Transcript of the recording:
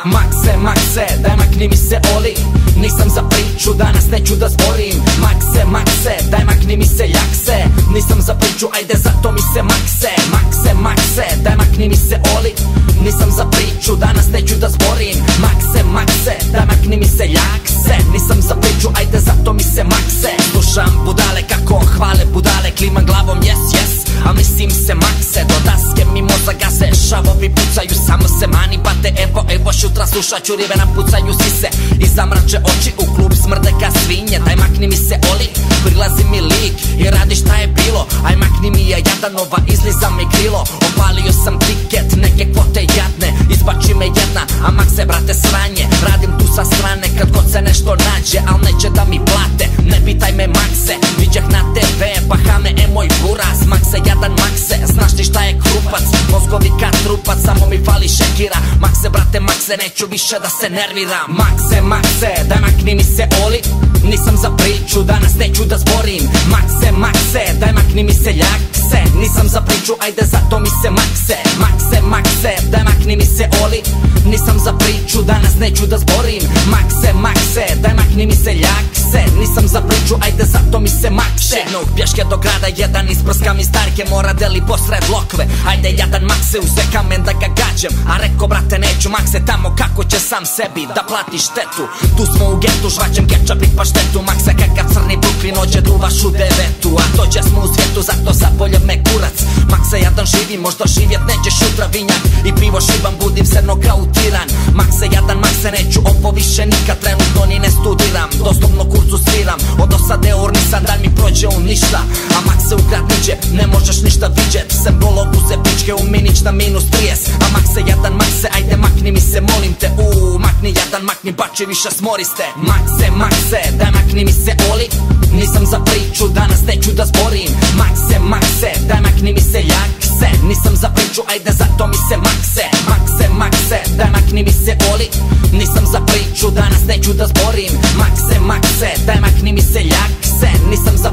Makse, makse, daj makni mi se oli. Nisam za priču, danas neću da zborim. Makse, makse, daj makni mi se jakse. Nisam za priču, ajde zato mi se makse. Makse, makse, daj makni mi se oli. Nisam za priču, danas neću da zborim. Makse, makse, daj makni mi se jakse. Nisam za priču, ajde zato mi se makse. Slušam budale kako hvale budale, klimam glavom yes, yes, a mislim se makse. Do daske mi mozak gase, šavovi pucaju, samo se mani bate. Evo šutra slušat ću rive, napucaju sise i zamrače oči, u klub smrde ka svinje. Daj makni mi se oli, prilazi mi lik i radi šta je bilo. Aj makni mi je jadanova, izliza mi krilo. Opalio sam tiket, neke kvote jadne, izbači me jedna, a makse brate sranje. Radim tu sa strane kad god se nešto nađe, al neće da mi plate, ne pitaj me makse. Viđeh na TV, Bahame, moj buraz. Makse, jadan makse, znaš ti šta je krupac? Mozgovi kad trupac, samo mi fali šekira. Makse brate makse, neću više da se nerviram. Makse, makse, daj makni mi se oli. Nisam za priču, danas neću da zborim. Makse, makse, daj makni mi se jakse. Nisam za priču, ajde zato mi se makse. Makse, makse, daj makni mi se oli. Nisam za priču, danas neću da zborim. Makse, makse, daj makni mi se jakse. Nisam za priču, ajde zato mi se makse. Šegnuh pješke do grada, jedan isprskam iz starke, mora deli posred lokve. Ajde jadan makse, uze kamen da ga gađem, a reko brate neću makse tamo kako će sam sebi da plati štetu. Tu smo u getu, žvaćem kečap i paštetu. Makse kakav crni Brooklyn, ođe duvaš u devetu, a dođe smo u svijetu, zato zabolje me kurac. Makse jadan živi, možda živjet nećeš jutra, vinjak i pivo šivam, budim se nokautiran. Makse jadan makse, neću ovo više nikad, trenutno ni ne studiram, doslovno kurcu sviram. Od osade urnisan, dan mi prođe u ništa, a makse u grad niđe, ne možeš ništa vidjet. Sem bolobuze pičke u minić na minus 30. A makse jadan makse, ajde makni mi se molim te. Makni jadan makni, bači više smoriste. Makse, makse, daj makni mi se oli. Nisam za priču, danas neću da zborim. Makse, makse, daj makni mi se jakse. Nisam za priču, ajde zato mi se makse. Makse, makse, daj makni mi se oli. Nisam za priču, danas neću da zborim. Makse, makse, daj makni mi se jakse. Nisam za